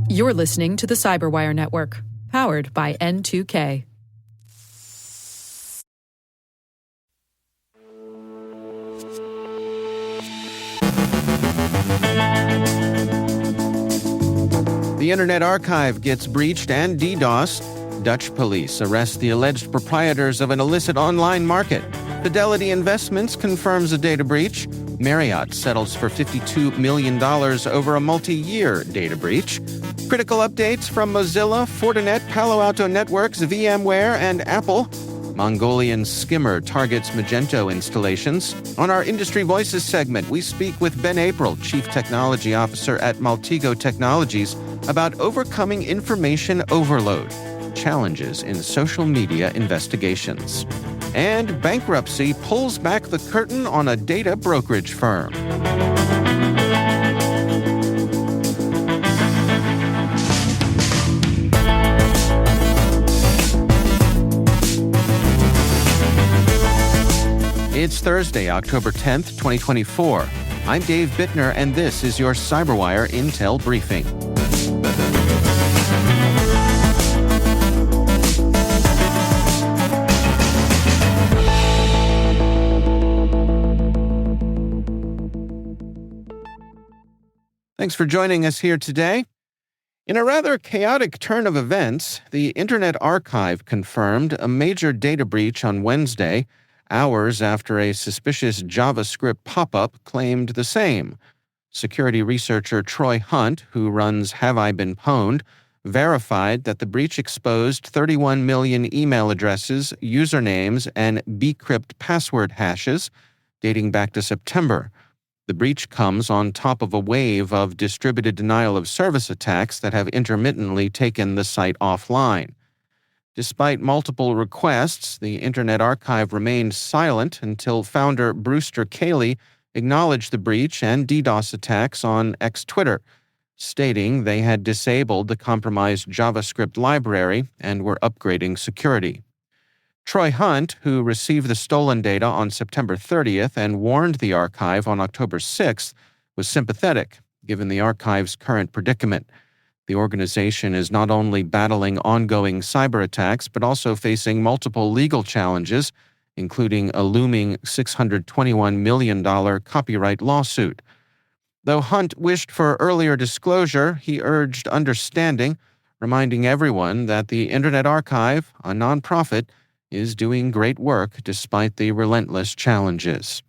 You're listening to the CyberWire Network, powered by N2K. The Internet Archive gets breached and DDoSed. Dutch police arrest the alleged proprietors of an illicit online market. Fidelity Investments confirms a data breach. Marriott settles for $52 million over a multi-year data breach. Critical updates from Mozilla, Fortinet, Palo Alto Networks, VMware, and Apple. Mongolian skimmer targets Magento installations. On our Industry Voices segment, we speak with Ben April, Chief Technology Officer at Maltego Technologies, about overcoming information overload, challenges in social media investigations. And bankruptcy pulls back the curtain on a data brokerage firm. It's Thursday, October 10th, 2024. I'm Dave Bittner, and this is your CyberWire Intel Briefing. Thanks for joining us here today. In a rather chaotic turn of events, the Internet Archive confirmed a major data breach on Wednesday, hours after a suspicious JavaScript pop-up claimed the same. Security researcher Troy Hunt, who runs Have I Been Pwned, verified that the breach exposed 31 million email addresses, usernames, and bcrypt password hashes dating back to September. The breach comes on top of a wave of distributed denial-of-service attacks that have intermittently taken the site offline. Despite multiple requests, the Internet Archive remained silent until founder Brewster Cayley acknowledged the breach and DDoS attacks on X-Twitter, stating they had disabled the compromised JavaScript library and were upgrading security. Troy Hunt, who received the stolen data on September 30th and warned the archive on October 6th, was sympathetic, given the archive's current predicament. The organization is not only battling ongoing cyber attacks, but also facing multiple legal challenges, including a looming $621 million copyright lawsuit. Though Hunt wished for earlier disclosure, he urged understanding, reminding everyone that the Internet Archive, a nonprofit, is doing great work despite the relentless challenges.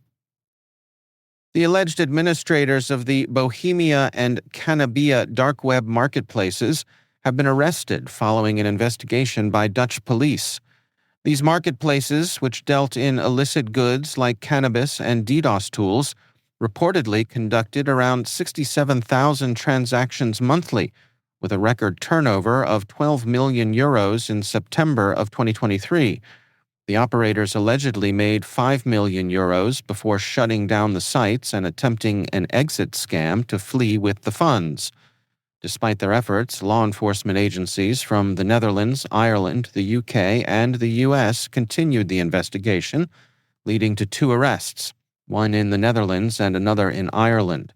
The alleged administrators of the Bohemia and Cannabia dark web marketplaces have been arrested following an investigation by Dutch police. These marketplaces, which dealt in illicit goods like cannabis and DDoS tools, reportedly conducted around 67,000 transactions monthly, with a record turnover of 12 million euros in September of 2023. The operators allegedly made 5 million euros before shutting down the sites and attempting an exit scam to flee with the funds. Despite their efforts, law enforcement agencies from the Netherlands, Ireland, the UK, and the US continued the investigation, leading to 2 arrests, one in the Netherlands and another in Ireland.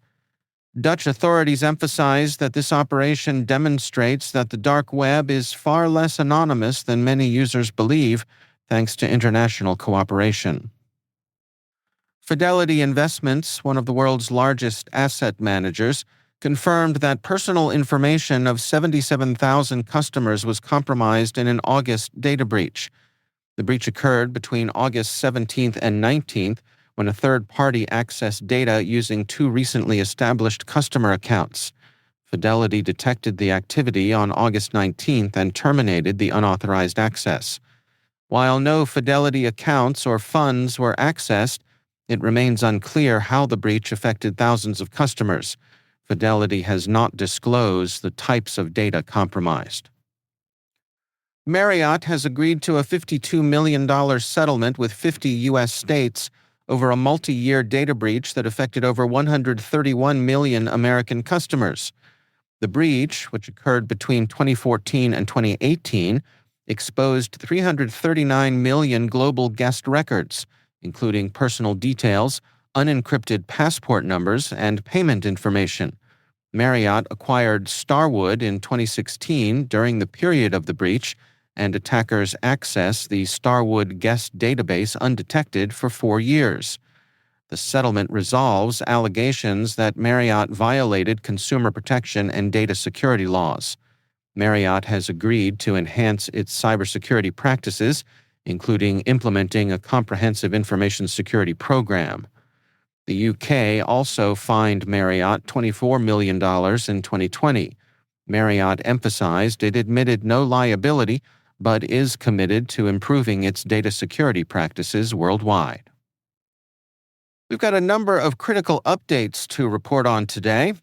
Dutch authorities emphasize that this operation demonstrates that the dark web is far less anonymous than many users believe, thanks to international cooperation. Fidelity Investments, one of the world's largest asset managers, confirmed that personal information of 77,000 customers was compromised in an August data breach. The breach occurred between August 17th and 19th, when a third party accessed data using 2 recently established customer accounts. Fidelity detected the activity on August 19th and terminated the unauthorized access. While no Fidelity accounts or funds were accessed, it remains unclear how the breach affected thousands of customers. Fidelity has not disclosed the types of data compromised. Marriott has agreed to a $52 million settlement with 50 U.S. states over a multi-year data breach that affected over 131 million American customers. The breach, which occurred between 2014 and 2018, exposed 339 million global guest records, including personal details, unencrypted passport numbers, and payment information. Marriott acquired Starwood in 2016 during the period of the breach, and attackers accessed the Starwood Guest database undetected for 4 years. The settlement resolves allegations that Marriott violated consumer protection and data security laws. Marriott has agreed to enhance its cybersecurity practices, including implementing a comprehensive information security program. The UK also fined Marriott $24 million in 2020. Marriott emphasized it admitted no liability, but is committed to improving its data security practices worldwide. We've got a number of critical updates to report on today.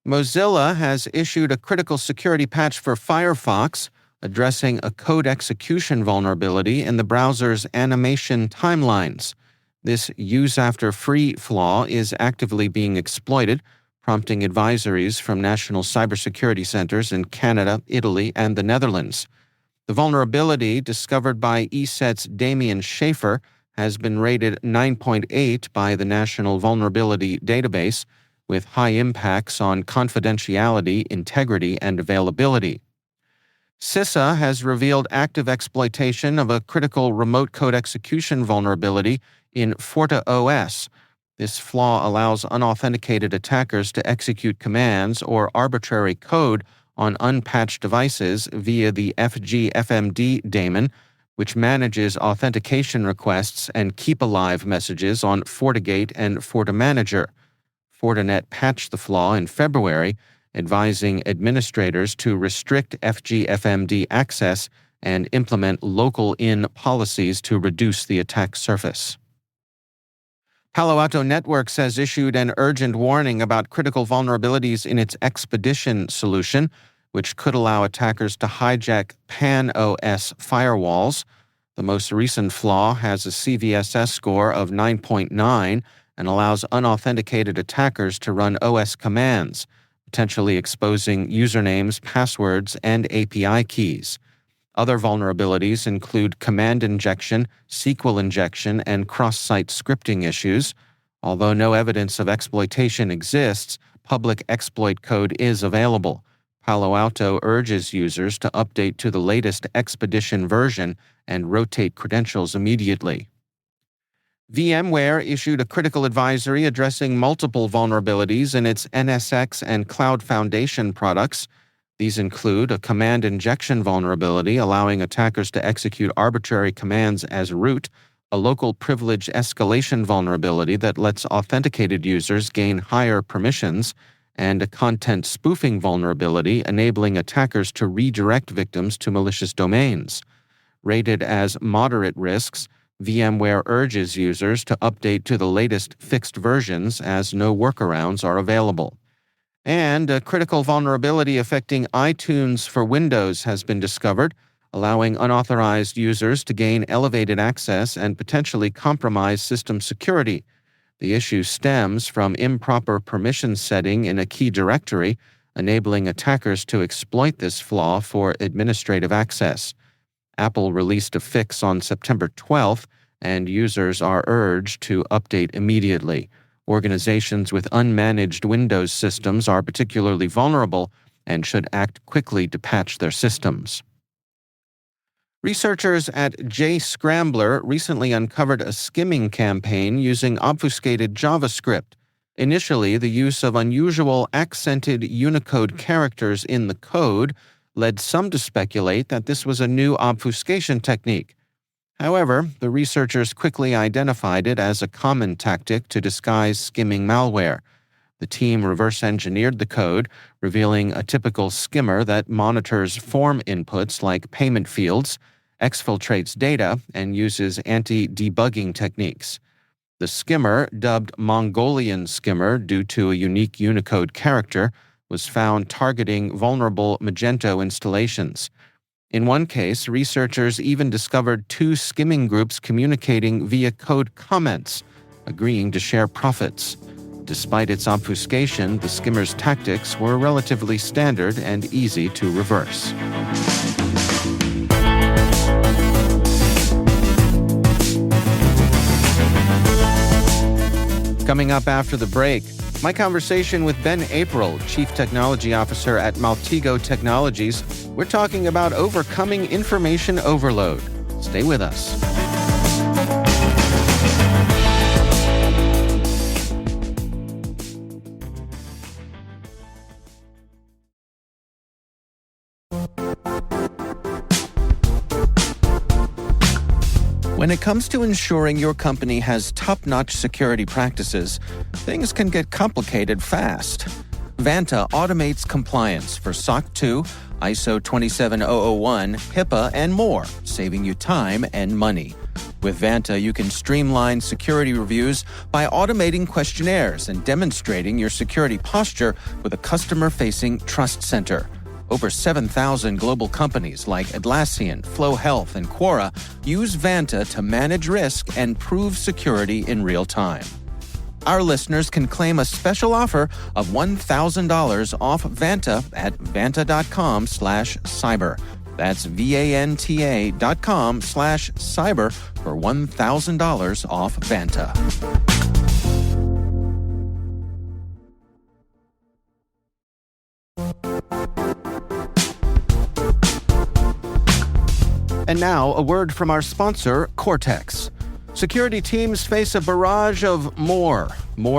Mozilla has issued a critical security patch for Firefox, addressing a code execution vulnerability in the browser's animation timelines. This use-after-free flaw is actively being exploited, prompting advisories from national cybersecurity centers in Canada, Italy, and the Netherlands. The vulnerability, discovered by ESET's Damien Schaefer, has been rated 9.8 by the National Vulnerability Database, with high impacts on confidentiality, integrity, and availability. CISA has revealed active exploitation of a critical remote code execution vulnerability in FortaOS. This flaw allows unauthenticated attackers to execute commands or arbitrary code on unpatched devices via the FGFMD daemon, which manages authentication requests and keep-alive messages on FortiGate and FortiManager. Fortinet patched the flaw in February, advising administrators to restrict FGFMD access and implement local-in policies to reduce the attack surface. Palo Alto Networks has issued an urgent warning about critical vulnerabilities in its Expedition solution, which could allow attackers to hijack PAN-OS firewalls. The most recent flaw has a CVSS score of 9.9 and allows unauthenticated attackers to run OS commands, potentially exposing usernames, passwords, and API keys. Other vulnerabilities include command injection, SQL injection, and cross-site scripting issues. Although no evidence of exploitation exists, public exploit code is available. Palo Alto urges users to update to the latest Expedition version and rotate credentials immediately. VMware issued a critical advisory addressing multiple vulnerabilities in its NSX and Cloud Foundation products. These include a command injection vulnerability allowing attackers to execute arbitrary commands as root, a local privilege escalation vulnerability that lets authenticated users gain higher permissions, and a content spoofing vulnerability enabling attackers to redirect victims to malicious domains. Rated as moderate risks, VMware urges users to update to the latest fixed versions as no workarounds are available. And a critical vulnerability affecting iTunes for Windows has been discovered, allowing unauthorized users to gain elevated access and potentially compromise system security. The issue stems from improper permission setting in a key directory, enabling attackers to exploit this flaw for administrative access. Apple released a fix on September 12th, and users are urged to update immediately. Organizations with unmanaged Windows systems are particularly vulnerable and should act quickly to patch their systems. Researchers at JScrambler recently uncovered a skimming campaign using obfuscated JavaScript. Initially, the use of unusual accented Unicode characters in the code led some to speculate that this was a new obfuscation technique. However, the researchers quickly identified it as a common tactic to disguise skimming malware. The team reverse-engineered the code, revealing a typical skimmer that monitors form inputs like payment fields, exfiltrates data, and uses anti-debugging techniques. The skimmer, dubbed Mongolian skimmer due to a unique Unicode character, was found targeting vulnerable Magento installations. In one case, researchers even discovered 2 skimming groups communicating via code comments, agreeing to share profits. Despite its obfuscation, the skimmer's tactics were relatively standard and easy to reverse. Coming up after the break, My conversation with Ben April, Chief Technology Officer at Maltego Technologies. We're talking about overcoming information overload. Stay with us. When it comes to ensuring your company has top-notch security practices, things can get complicated fast. Vanta automates compliance for SOC 2, ISO 27001, HIPAA, and more, saving you time and money. With Vanta, you can streamline security reviews by automating questionnaires and demonstrating your security posture with a customer-facing Trust Center. Over 7,000 global companies like Atlassian, Flow Health, and Quora use Vanta to manage risk and prove security in real time. Our listeners can claim a special offer of $1,000 off Vanta at vanta.com/cyber. That's VANTA.com/cyber for $1,000 off Vanta. And now, a word from our sponsor, Cortex. Security teams face a barrage of more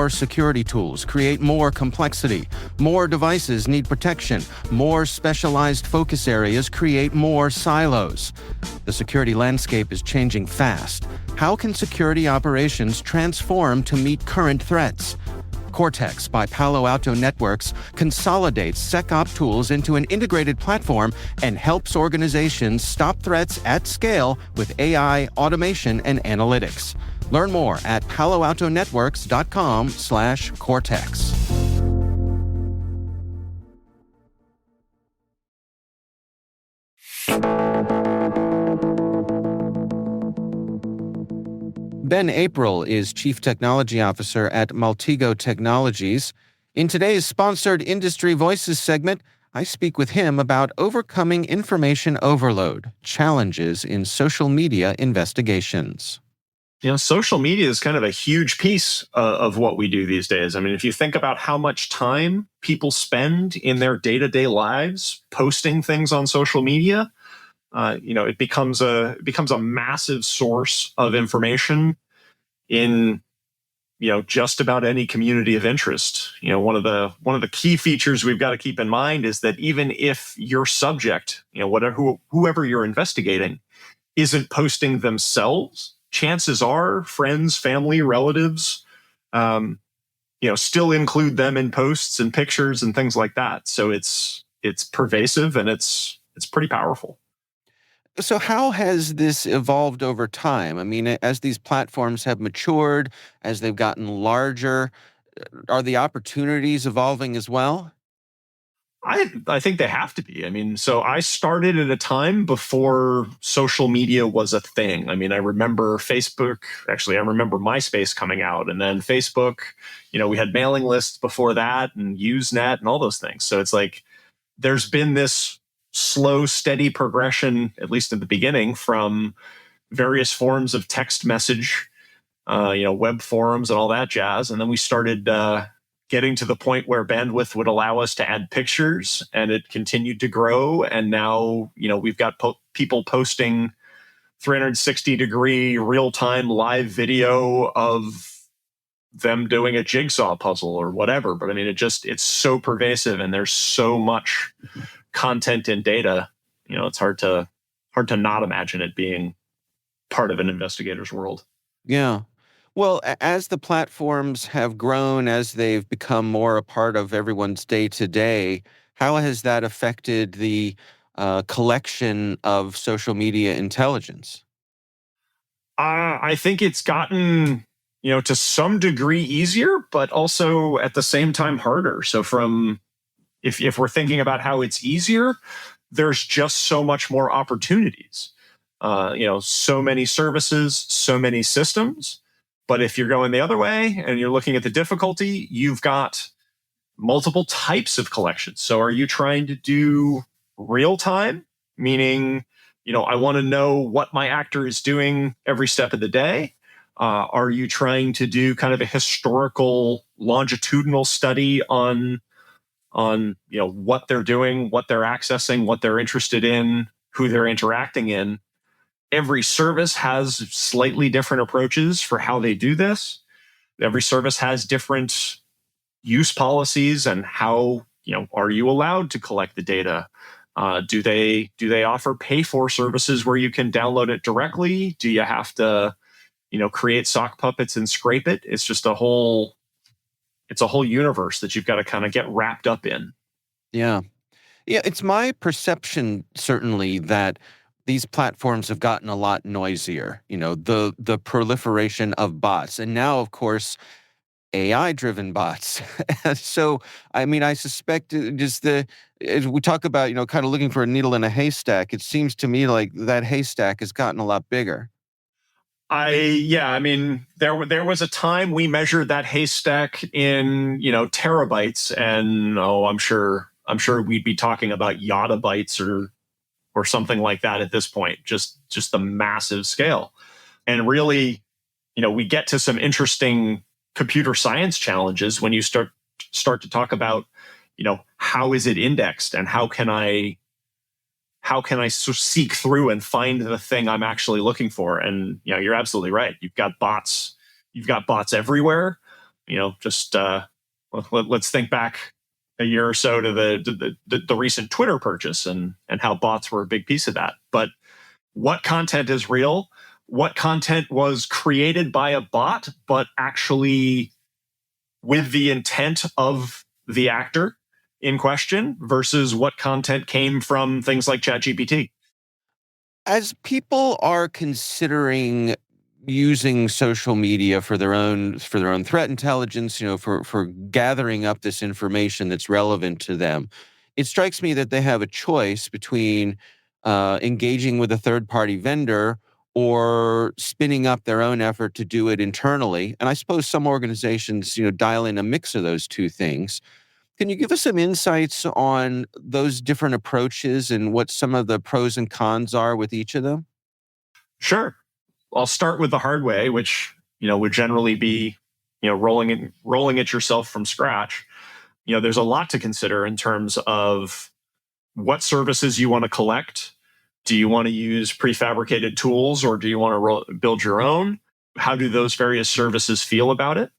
security tools create more complexity. More devices need protection. More specialized focus areas create more silos. The security landscape is changing fast. How can security operations transform to meet current threats? Cortex by Palo Alto Networks consolidates SecOps tools into an integrated platform and helps organizations stop threats at scale with AI, automation, and analytics. Learn more at paloaltonetworks.com/Cortex. Ben April is Chief Technology Officer at Maltego Technologies. In today's sponsored Industry Voices segment, I speak with him about overcoming information overload, challenges in social media investigations. Social media is kind of a huge piece of what we do these days. I mean, if you think about how much time people spend in their day-to-day lives posting things on social media, it becomes a massive source of information in just about any community of interest. One of the key features we've got to keep in mind is that even if your subject, whoever you're investigating, isn't posting themselves, chances are friends, family, relatives, still include them in posts and pictures and things like that. So it's pervasive and it's pretty powerful. So how has this evolved over time? I mean, as these platforms have matured, as they've gotten larger, are the opportunities evolving as well? I think they have to be. I mean, so I started at a time before social media was a thing. I mean, I remember Facebook, actually, I remember MySpace coming out, and then Facebook, we had mailing lists before that and Usenet and all those things. So it's like there's been this slow, steady progression, at least in the beginning, from various forms of text message, web forums and all that jazz. And then we started getting to the point where bandwidth would allow us to add pictures, and it continued to grow. And now, we've got people posting 360-degree real-time live video of them doing a jigsaw puzzle or whatever. But I mean, it's so pervasive, and there's so much content and data. It's hard to not imagine it being part of an investigator's world. Yeah. Well, as the platforms have grown, as they've become more a part of everyone's day-to-day, how has that affected the collection of social media intelligence? I think it's gotten, to some degree easier, but also at the same time harder. So if we're thinking about how it's easier, there's just so much more opportunities. So many services, so many systems. But if you're going the other way and you're looking at the difficulty, you've got multiple types of collections. So are you trying to do real time? Meaning, I want to know what my actor is doing every step of the day. Are you trying to do kind of a historical longitudinal study on what they're doing, what they're accessing, what they're interested in, who they're interacting in? Every service has slightly different approaches for how they do this. Every service has different use policies and how, are you allowed to collect the data? Do they offer pay for services where you can download it directly? Do you have to, create sock puppets and scrape it? It's just a whole universe that you've got to kind of get wrapped up in. Yeah. Yeah, it's my perception, certainly, that these platforms have gotten a lot noisier, the proliferation of bots. And now, of course, AI-driven bots. So, I mean, I suspect as we talk about, kind of looking for a needle in a haystack, it seems to me like that haystack has gotten a lot bigger. I mean, there was a time we measured that haystack in, terabytes, and I'm sure we'd be talking about yottabytes or something like that at this point, just the massive scale. And really, we get to some interesting computer science challenges when you start to talk about, how is it indexed and how can I seek through and find the thing I'm actually looking for? And you're absolutely right. You've got bots everywhere. Just let's think back a year or so to the recent Twitter purchase and how bots were a big piece of that. But what content is real? What content was created by a bot, but actually with the intent of the actor in question, versus what content came from things like ChatGPT? As people are considering using social media for their own threat intelligence, for gathering up this information that's relevant to them, it strikes me that they have a choice between engaging with a third-party vendor or spinning up their own effort to do it internally. And I suppose some organizations, dial in a mix of those two things. Can you give us some insights on those different approaches and what some of the pros and cons are with each of them? Sure. I'll start with the hard way, which would generally be rolling it yourself from scratch. There's a lot to consider in terms of what services you want to collect. Do you want to use prefabricated tools or do you want to build your own? How do those various services feel about it?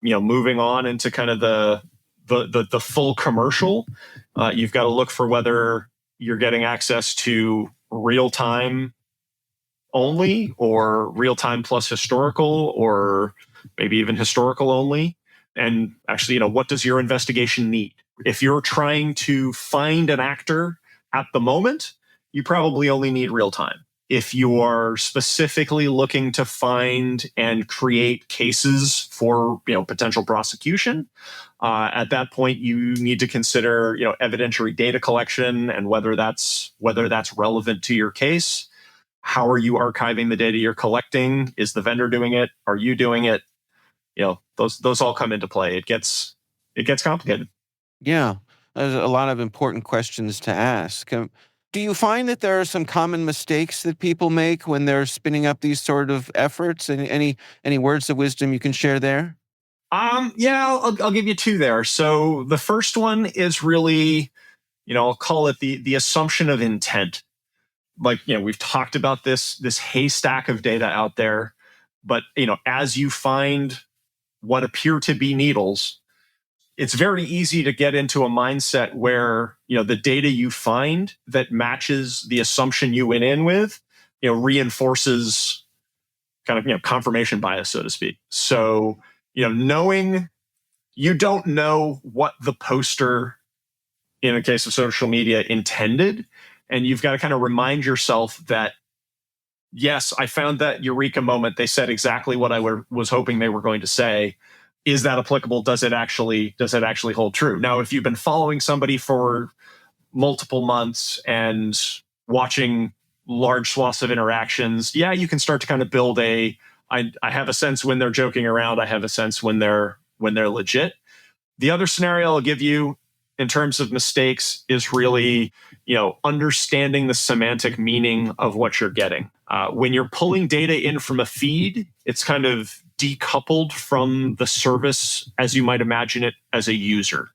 Moving on into kind of the full commercial, you've got to look for whether you're getting access to real time only or real time plus historical, or maybe even historical only. And actually, what does your investigation need? If you're trying to find an actor at the moment, you probably only need real time. If you are specifically looking to find and create cases for potential prosecution, at that point you need to consider evidentiary data collection and whether that's relevant to your case. How are you archiving the data you're collecting? Is the vendor doing it? Are you doing it? Those all come into play. It gets complicated. Yeah, there's a lot of important questions to ask. Do you find that there are some common mistakes that people make when they're spinning up these sort of efforts? And any words of wisdom you can share there? Yeah, I'll give you two there. So the first one is really, I'll call it the assumption of intent. Like, we've talked about this haystack of data out there, but as you find what appear to be needles, it's very easy to get into a mindset where the data you find that matches the assumption you went in with reinforces kind of confirmation bias, so to speak. So knowing you don't know what the poster in the case of social media intended, and you've got to kind of remind yourself that yes, I found that eureka moment. They said exactly what I was hoping they were going to say. Is that applicable? Does it actually hold true? Now, if you've been following somebody for multiple months and watching large swaths of interactions, yeah, you can start to kind of build I have a sense when they're joking around. I have a sense when they're legit. The other scenario I'll give you in terms of mistakes is really, understanding the semantic meaning of what you're getting. When you're pulling data in from a feed, it's kind of decoupled from the service as you might imagine it as a user.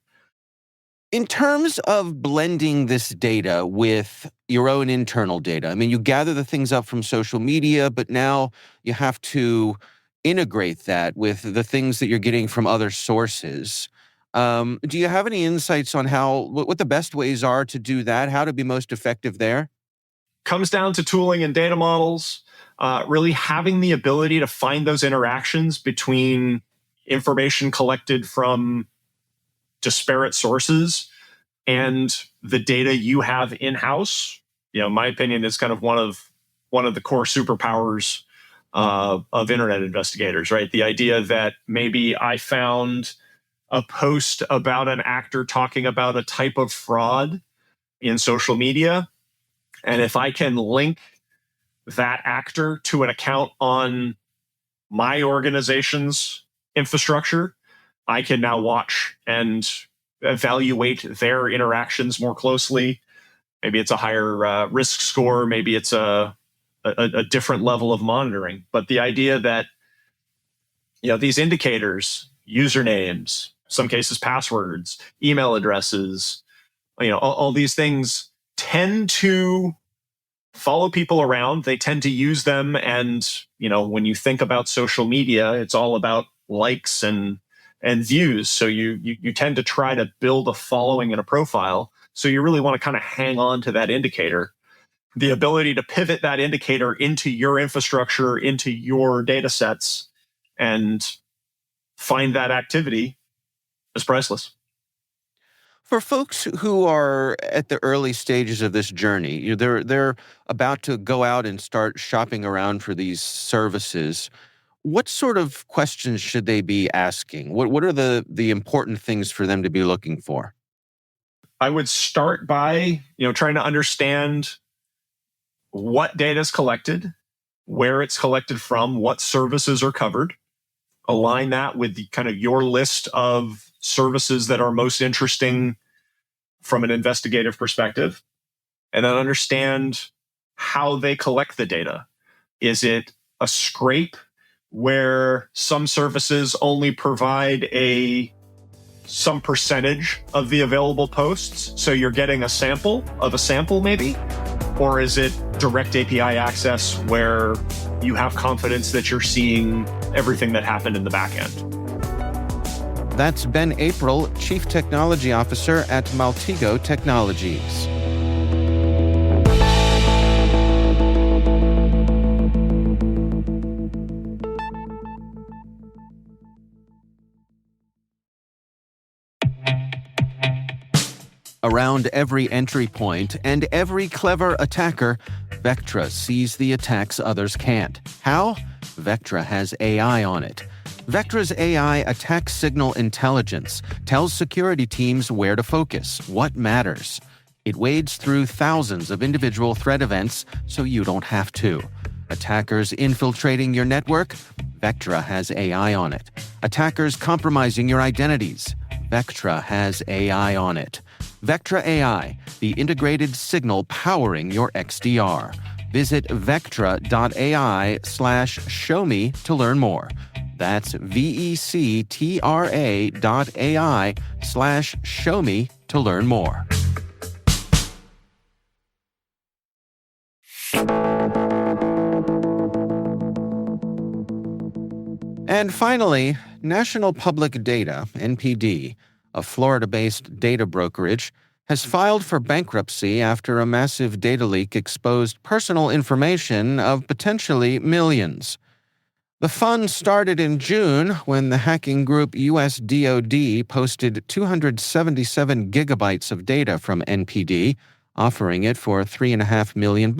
In terms of blending this data with your own internal data, I mean, you gather the things up from social media, but now you have to integrate that with the things that you're getting from other sources. Do you have any insights on what the best ways are to do that, how to be most effective there? Comes down to tooling and data models, really having the ability to find those interactions between information collected from disparate sources and the data you have in-house. My opinion is kind of one of the core superpowers of internet investigators, right? The idea that maybe I found a post about an actor talking about a type of fraud in social media, and if I can link that actor to an account on my organization's infrastructure, I can now watch and evaluate their interactions more closely. Maybe it's a higher risk score. Maybe it's a different level of monitoring. But the idea that these indicators, usernames, some cases passwords, email addresses, all these things tend to follow people around. They tend to use them. And, when you think about social media, it's all about likes and views. So you tend to try to build a following and a profile. So you really want to kind of hang on to that indicator. The ability to pivot that indicator into your infrastructure, into your data sets, and find that activity is priceless. For folks who are at the early stages of this journey, they're about to go out and start shopping around for these services. What sort of questions should they be asking? What are the important things for them to be looking for? I would start by, trying to understand what data is collected, where it's collected from, what services are covered. Align that with the kind of your list of services that are most interesting from an investigative perspective, and then understand how they collect the data. Is it a scrape where some services only provide some percentage of the available posts, so you're getting a sample of a sample maybe? Or is it direct API access where you have confidence that you're seeing everything that happened in the back end? That's Ben April, Chief Technology Officer at Maltego Technologies. Around every entry point and every clever attacker, Vectra sees the attacks others can't. How? Vectra has AI on it. Vectra's AI attack signal intelligence tells security teams where to focus, what matters. It wades through thousands of individual threat events so you don't have to. Attackers infiltrating your network? Vectra has AI on it. Attackers compromising your identities? Vectra has AI on it. Vectra AI, the integrated signal powering your XDR. Visit vectra.ai/showme to learn more. That's vectra.ai/showme to learn more. And finally, National Public Data, NPD, a Florida-based data brokerage, has filed for bankruptcy after a massive data leak exposed personal information of potentially millions. The fun started in June when the hacking group US DoD posted 277 gigabytes of data from NPD, offering it for $3.5 million.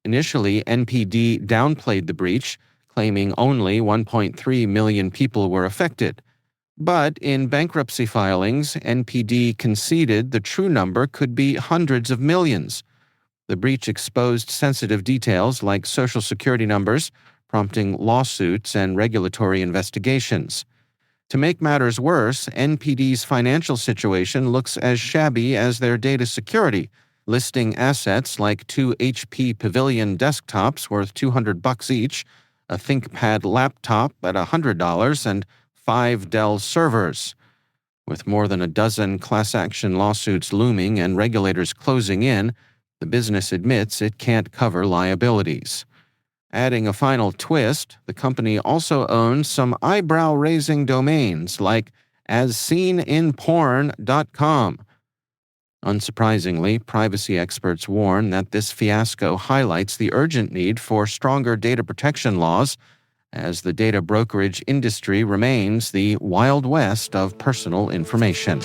Initially, NPD downplayed the breach, claiming only 1.3 million people were affected. But in bankruptcy filings, NPD conceded the true number could be hundreds of millions. The breach exposed sensitive details like Social Security numbers, prompting lawsuits and regulatory investigations. To make matters worse, NPD's financial situation looks as shabby as their data security, listing assets like 2 HP Pavilion desktops worth $200 each, a ThinkPad laptop at $100, and 5 Dell servers. With more than a dozen class action lawsuits looming and regulators closing in, the business admits it can't cover liabilities. Adding a final twist, the company also owns some eyebrow-raising domains like asseeninporn.com. Unsurprisingly, privacy experts warn that this fiasco highlights the urgent need for stronger data protection laws, as the data brokerage industry remains the Wild West of personal information.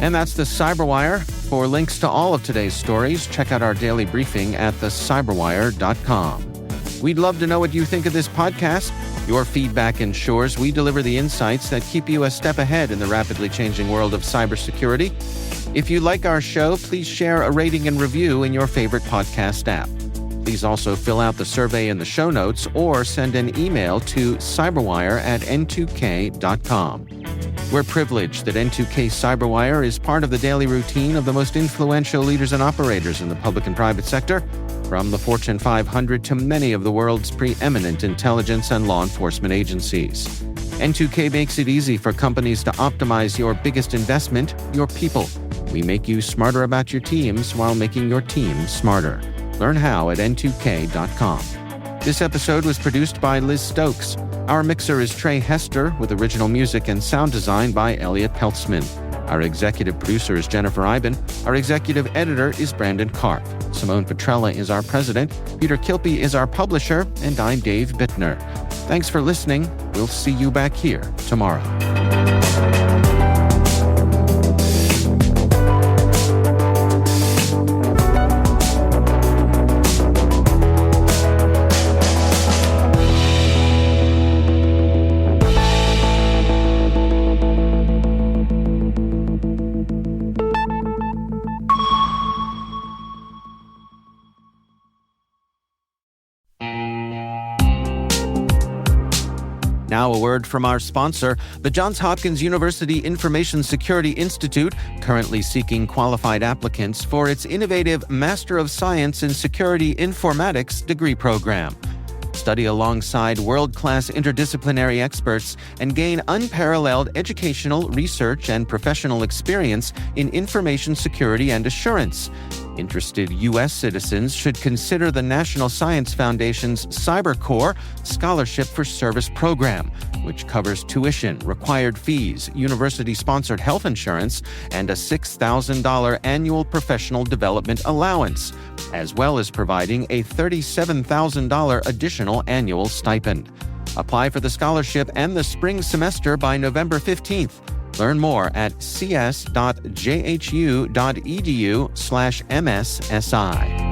And that's the CyberWire. For links to all of today's stories, check out our daily briefing at thecyberwire.com. We'd love to know what you think of this podcast. Your feedback ensures we deliver the insights that keep you a step ahead in the rapidly changing world of cybersecurity. If you like our show, please share a rating and review in your favorite podcast app. Please also fill out the survey in the show notes or send an email to cyberwire@n2k.com. We're privileged that N2K CyberWire is part of the daily routine of the most influential leaders and operators in the public and private sector, from the Fortune 500 to many of the world's preeminent intelligence and law enforcement agencies. N2K makes it easy for companies to optimize your biggest investment, your people. We make you smarter about your teams while making your team smarter. Learn how at n2k.com. This episode was produced by Liz Stokes. Our mixer is Trey Hester, with original music and sound design by Elliot Peltzman. Our executive producer is Jennifer Eiben. Our executive editor is Brandon Karp. Simone Petrella is our president. Peter Kilpie is our publisher. And I'm Dave Bittner. Thanks for listening. We'll see you back here tomorrow. Now a word from our sponsor, the Johns Hopkins University Information Security Institute, currently seeking qualified applicants for its innovative Master of Science in Security Informatics degree program. Study alongside world-class interdisciplinary experts and gain unparalleled educational, research, and professional experience in information security and assurance. Interested U.S. citizens should consider the National Science Foundation's CyberCore Scholarship for Service program, which covers tuition, required fees, university-sponsored health insurance, and a $6,000 annual professional development allowance, as well as providing a $37,000 additional annual stipend. Apply for the scholarship and the spring semester by November 15th. Learn more at cs.jhu.edu/MSSI.